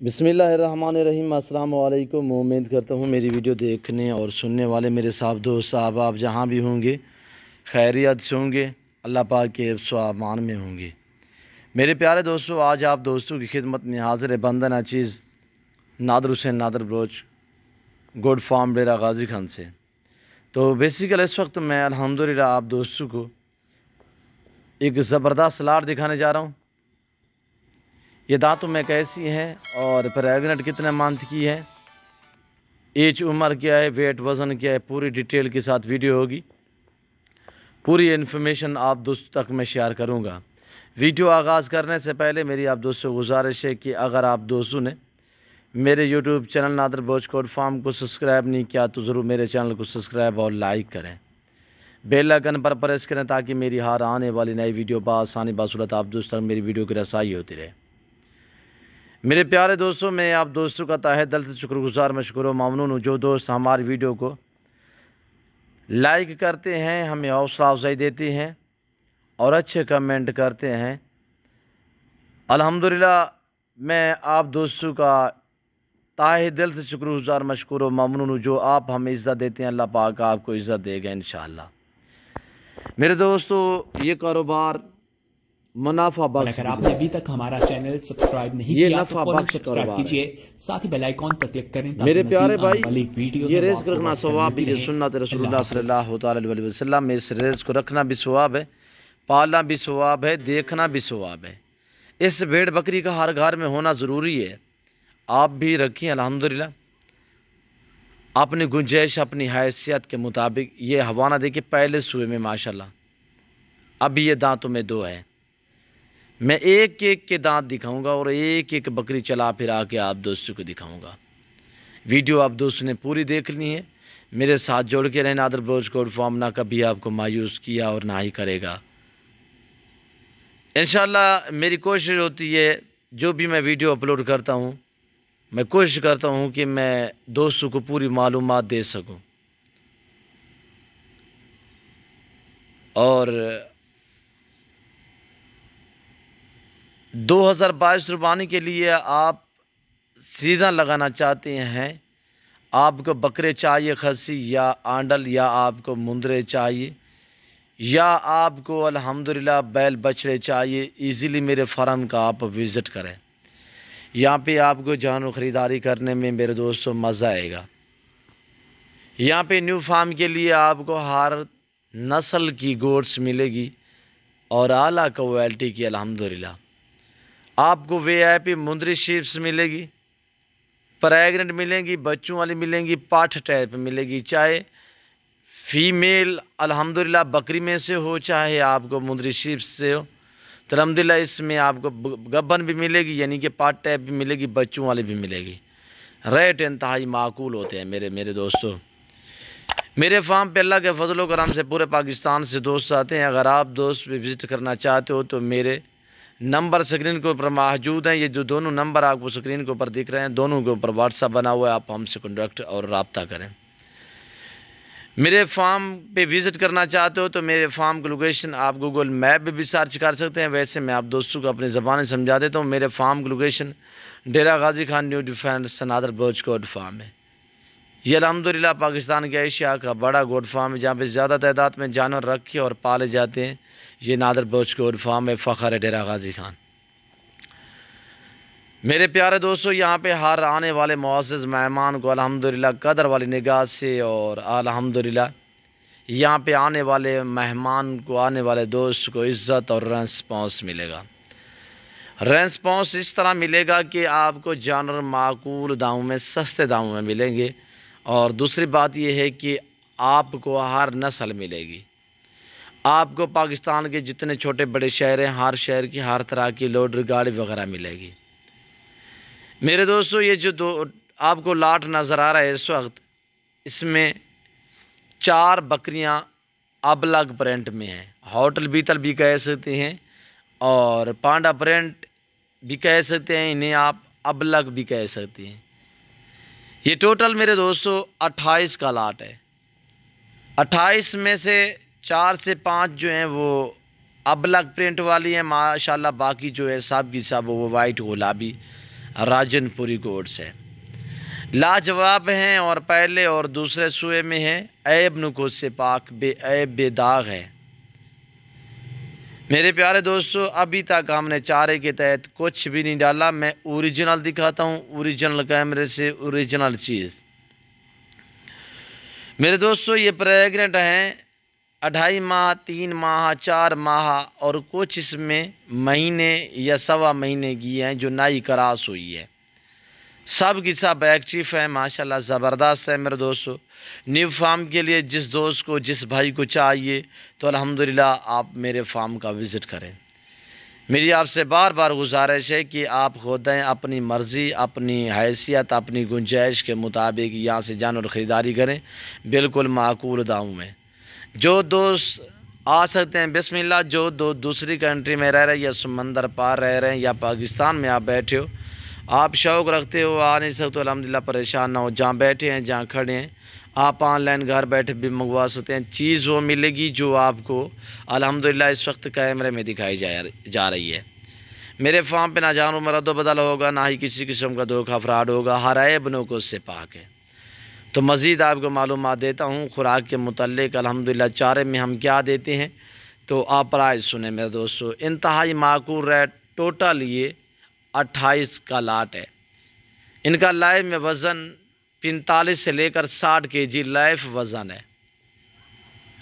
بسم اللہ الرحمن الرحیم۔ السلام علیکم۔ امید کرتا ہوں میری ویڈیو دیکھنے اور سننے والے میرے صاحب دوست صاحب آپ جہاں بھی ہوں گے خیریت سے ہوں گے، اللہ پاک کے حفظ و امان میں ہوں گے۔ میرے پیارے دوستو، آج آپ دوستوں کی خدمت میں حاضر ہے بندہ ناچیز نادر حسین نادر بلوچ گوڈ فارم ڈیرہ غازی خان سے۔ تو بیسیکل اس وقت میں الحمدللہ آپ دوستوں کو ایک زبردست لاٹ دکھانے جا رہا ہوں۔ یہ دانتوں میں کیسی ہے اور پریگننٹ کتنے منتھ کی ہے، ایج عمر کیا ہے، ویٹ وزن کیا ہے، پوری ڈیٹیل کے ساتھ ویڈیو ہوگی۔ پوری انفارمیشن آپ دوستوں تک میں شیئر کروں گا۔ ویڈیو آغاز کرنے سے پہلے میری آپ دوستوں کو گزارش ہے کہ اگر آپ دوستوں نے میرے یوٹیوب چینل نادر بلوچ گوڈ فارم کو سبسکرائب نہیں کیا تو ضرور میرے چینل کو سبسکرائب اور لائک کریں، بیل آئیکن پر پریس کریں تاکہ میری ہر آنے والی نئی ویڈیو بآسانی بصورت آپ دوستوں تک میری ویڈیو کی رسائی ہوتی رہے۔ میرے پیارے دوستوں، میں آپ دوستوں کا تہہ دل سے شکر گزار مشکور و ممنون ہوں جو دوست ہماری ویڈیو کو لائک کرتے ہیں، ہمیں حوصلہ افزائی دیتے ہیں اور اچھے کمنٹ کرتے ہیں۔ الحمدللہ میں آپ دوستوں کا تہہ دل سے شکر گزار مشکور و ممنون ہوں جو آپ ہمیں عزت دیتے ہیں، اللہ پاک آپ کو عزت دے گا انشاءاللہ۔ میرے دوستو، یہ کاروبار منافع بخش، اگر آپ نے ابھی تک ہمارا چینل سبسکرائب نہیں یہ کیا نفع تو فوراً بخش سبسکرائب کاروبار ہے۔ کیجئے، ساتھ ہی بیل آئیکن پر کلک کریں تاکہ میرے پیارے مزید آنے بھائی، والی ویڈیوز یہ میں رزق آپ کو رکھنا وقت پر ثواب بھی ملتی ہے، رہے۔ سنت رسول اللہ صلی اللہ اللہ تعالی علیہ وسلم میں اس رزق کو رکھنا بھی ثواب ہے، پالنا بھی ثواب ہے، دیکھنا بھی ثواب ہے۔ اس بھیڑ بکری کا ہر گھر میں ہونا ضروری ہے، آپ بھی رکھیں الحمدللہ اپنی گنجائش اپنی حیثیت کے مطابق۔ یہ حوانہ دیکھیں پہلے سوئے میں ماشاءاللہ، ابھی یہ دانتوں میں 2 ہے۔ میں ایک ایک کے دانت دکھاؤں گا اور ایک ایک بکری چلا پھرا کے آپ دوستوں کو دکھاؤں گا۔ ویڈیو آپ دوستوں نے پوری دیکھنی ہے، میرے ساتھ جوڑ کے رہیں۔ نادر بلوچ گوڈ فارم نہ کبھی آپ کو مایوس کیا اور نہ ہی کرے گا انشاءاللہ۔ میری کوشش ہوتی ہے جو بھی میں ویڈیو اپلوڈ کرتا ہوں، میں کوشش کرتا ہوں کہ میں دوستوں کو پوری معلومات دے سکوں، اور 2022 قربانی کے لیے آپ سیدھا لگانا چاہتے ہیں، آپ کو بکرے چاہیے خصی یا آنڈل، یا آپ کو مندرے چاہیے، یا آپ کو الحمدللہ بیل بچڑے چاہیے، ایزیلی میرے فارم کا آپ وزٹ کریں۔ یہاں پہ آپ کو جانور خریداری کرنے میں میرے دوستوں مزہ آئے گا۔ یہاں پہ نیو فارم کے لیے آپ کو ہر نسل کی گوٹس ملے گی اور اعلیٰ کوالٹی کی الحمدللہ۔ آپ کو وی آئی پی مندری شیپس ملے گی، پریگننٹ ملیں گی، بچوں والی ملیں گی، پاٹھ ٹائپ ملے گی، چاہے فیمیل الحمدللہ بکری میں سے ہو چاہے آپ کو مندری شیپس سے ہو، تو الحمدللہ اس میں آپ کو گبن بھی ملے گی، یعنی کہ پاٹ ٹائپ بھی ملے گی، بچوں والی بھی ملے گی۔ ریٹ انتہائی معقول ہوتے ہیں میرے دوستوں۔ میرے فارم پہ اللہ کے فضل و کرم سے پورے پاکستان سے دوست آتے ہیں۔ اگر آپ دوست بھی وزٹ کرنا چاہتے ہو تو میرے نمبر سکرین کے اوپر موجود ہیں، یہ جو دونوں نمبر آپ کو سکرین کے اوپر دکھ رہے ہیں، دونوں کے اوپر واٹس ایپ بنا ہوا ہے، آپ ہم سے کنٹیکٹ اور رابطہ کریں۔ میرے فارم پہ وزٹ کرنا چاہتے ہو تو میرے فارم کی لوکیشن آپ گوگل میپ پہ بھی سرچ کر سکتے ہیں، ویسے میں آپ دوستوں کو اپنی زبان سمجھا دیتا ہوں۔ میرے فارم کی location Dera Ghazi Khan new defence نادر بلوچ گوڈ فارم ہے۔ یہ الحمدللہ پاکستان کے ایشیا کا بڑا گوڈ فارم ہے جہاں پہ زیادہ تعداد میں جانور رکھے اور پالے جاتے ہیں۔ یہ نادر بلوچ گوڈ فارم ہے، فخر ہے ڈیرہ غازی خان۔ میرے پیارے دوستو، یہاں پہ ہر آنے والے معزز مہمان کو الحمدللہ قدر والی نگاہ سے اور الحمدللہ یہاں پہ آنے والے مہمان کو، آنے والے دوست کو عزت اور ریسپانس ملے گا۔ ریسپانس اس طرح ملے گا کہ آپ کو جانور معقول داموں میں، سستے داموں میں ملیں گے، اور دوسری بات یہ ہے کہ آپ کو ہر نسل ملے گی۔ آپ کو پاکستان کے جتنے چھوٹے بڑے شہر ہیں، ہر شہر کی ہر طرح کی لوڈر گاڑی وغیرہ ملے گی۔ میرے دوستو، یہ جو آپ کو لاٹ نظر آ رہا ہے اس وقت، اس میں 4 بکریاں ابلگ پرنٹ میں ہیں، ہوٹل بیتل بھی کہہ سکتے ہیں اور پانڈا پرنٹ بھی کہہ سکتے ہیں، انہیں آپ ابلگ بھی کہہ سکتے ہیں۔ یہ ٹوٹل میرے دوستو 28 کا لاٹ ہے۔ 28 میں سے 4 سے 5 جو ہیں وہ ابلگ پرنٹ والی ہیں ماشاءاللہ، باقی جو ہے سب کی سب وہ وائٹ گلابی راجنپوری گوٹ سے لاجواب ہیں اور پہلے اور دوسرے سوئے میں ہیں، عیب نقوص سے پاک، بے عیب بے داغ ہے۔ میرے پیارے دوستو، ابھی تک ہم نے چارے کے تحت کچھ بھی نہیں ڈالا۔ میں اوریجنل دکھاتا ہوں، اوریجنل کیمرے سے اوریجنل چیز۔ میرے دوستو یہ پریگننٹ ہیں، 2.5 ماہ، 3 ماہ، 4 ماہ اور کچھ اس میں مہینے یا سوا مہینے کی ہیں جو نئی کراس ہوئی ہے۔ سب کی سب ایکٹیو ہیں، ماشاءاللہ زبردست ہے میرے دوستو۔ نیو فارم کے لیے جس دوست کو، جس بھائی کو چاہیے تو الحمدللہ آپ میرے فارم کا وزٹ کریں۔ میری آپ سے بار بار گزارش ہے کہ آپ خود اپنی مرضی، اپنی حیثیت، اپنی گنجائش کے مطابق یہاں سے جانور خریداری کریں، بالکل معقول داموں میں۔ جو دوست آ سکتے ہیں بسم اللہ، جو دوسری کنٹری میں رہ رہے ہیں یا سمندر پار رہ رہے ہیں یا پاکستان میں آپ بیٹھے ہو، آپ شوق رکھتے ہو آ نہیں سکتے، الحمدللہ پریشان نہ ہو، جہاں بیٹھے ہیں جہاں کھڑے ہیں آپ آن لائن گھر بیٹھے بھی منگوا سکتے ہیں۔ چیز وہ ملے گی جو آپ کو الحمدللہ اس وقت کیمرے میں دکھائی جا رہی ہے۔ میرے فارم پہ نہ جانو رد و بدل ہوگا، نہ ہی کسی قسم کا دھوکہ فراڈ ہوگا، ہر عیب نقوص سے پاک ہے۔ تو مزید آپ کو معلومات دیتا ہوں خوراک کے متعلق۔ الحمدللہ چارے میں ہم کیا دیتے ہیں تو آپ پرائز سنیں میرے دوستو، انتہائی معقول ریٹ، ٹوٹل یہ 28 کا لاٹ ہے۔ ان کا لائف میں وزن 45 سے لے کر 60 kg لائف وزن ہے۔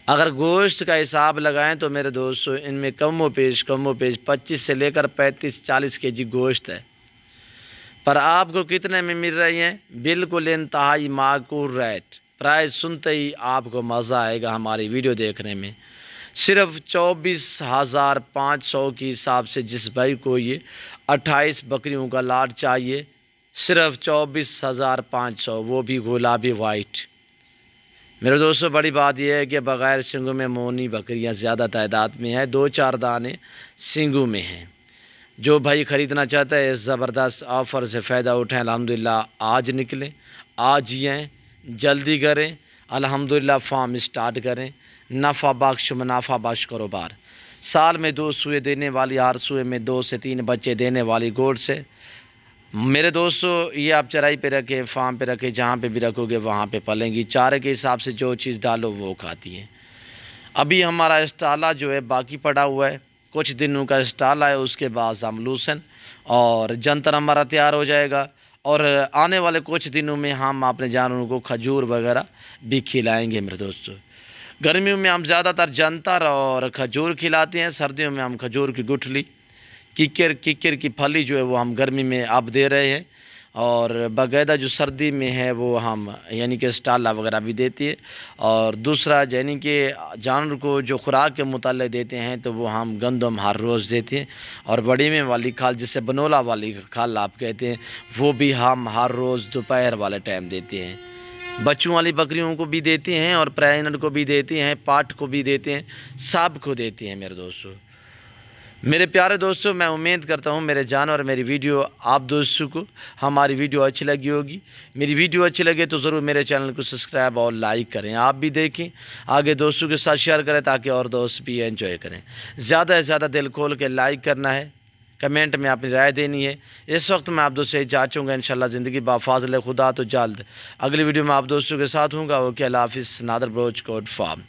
اگر گوشت کا حساب لگائیں تو میرے دوستو ان میں کم و پیش 25 سے لے کر 35-40 kg گوشت ہے۔ پر آپ کو کتنے میں مل رہی ہیں؟ بالکل انتہائی معقول ریٹ۔ پرائز سنتے ہی آپ کو مزہ آئے گا ہماری ویڈیو دیکھنے میں۔ صرف 24,500 کے حساب سے جس بھائی کو یہ 28 بکریوں کا لاٹ چاہیے، صرف 24,500، وہ بھی گلابی وائٹ۔ میرے دوستو بڑی بات یہ ہے کہ بغیر سنگوں میں مونی بکریاں زیادہ تعداد میں ہیں، 2-4 دانے سنگوں میں ہیں۔ جو بھائی خریدنا چاہتا ہے اس زبردست آفر سے فائدہ اٹھائیں، الحمدللہ آج نکلیں، آج ہی آئیں، جلدی کریں، الحمدللہ فارم اسٹارٹ کریں۔ نفع بخش منافع بخش کاروبار، سال میں 2 سوئے دینے والی، ہر سوئے میں 2 سے 3 بچے دینے والی گوٹ سے میرے دوستو یہ آپ چرائی پہ رکھیں، فارم پہ رکھیں، جہاں پہ بھی رکھو گے وہاں پہ پلیں گی۔ چارے کے حساب سے جو چیز ڈالو وہ کھاتی ہیں۔ ابھی ہمارا اسٹالا جو ہے باقی پڑا ہوا ہے، کچھ دنوں کا اسٹالا ہے، اس کے بعد ہم لوسن اور جنتر ہمارا تیار ہو جائے گا، اور آنے والے کچھ دنوں میں ہم اپنے جانوروں کو کھجور وغیرہ بھی کھلائیں گے میرے دوستو۔ گرمیوں میں ہم زیادہ تر جنتر اور کھجور کھلاتے ہیں، سردیوں میں ہم کھجور کی گٹھلی، ککر کی پھلی جو ہے وہ ہم گرمی میں اب دے رہے ہیں، اور باقاعدہ جو سردی میں ہے وہ ہم یعنی کہ اسٹالا وغیرہ بھی دیتی ہے۔ اور دوسرا یعنی کہ جانور کو جو خوراک کے متعلق دیتے ہیں تو وہ ہم گندم ہر روز دیتے ہیں، اور بڑی میں والی کھال جسے بنولا والی کھال آپ کہتے ہیں وہ بھی ہم ہر روز دوپہر والے ٹائم دیتے ہیں۔ بچوں والی بکریوں کو بھی دیتے ہیں اور پریگننٹ کو بھی دیتے ہیں، پاٹ کو بھی دیتے ہیں، سب کو دیتے ہیں میرے دوستو۔ میرے پیارے دوستو میں امید کرتا ہوں میرے جانور میری ویڈیو آپ دوستوں کو ہماری ویڈیو اچھی لگی ہوگی۔ میری ویڈیو اچھی لگے تو ضرور میرے چینل کو سبسکرائب اور لائک کریں، آپ بھی دیکھیں، آگے دوستوں کے ساتھ شیئر کریں تاکہ اور دوست بھی انجوائے کریں۔ زیادہ سے زیادہ دل کھول کے لائک کرنا ہے، کمنٹ میں اپنی رائے دینی ہے۔ اس وقت میں آپ دوستوں سے اجازت گا، انشاءاللہ زندگی بفضل خدا تو جلد اگلی ویڈیو میں آپ دوستوں کے ساتھ ہوں گا۔ اوکے، اللہ حافظ، نادر بروچ کوٹ فارم۔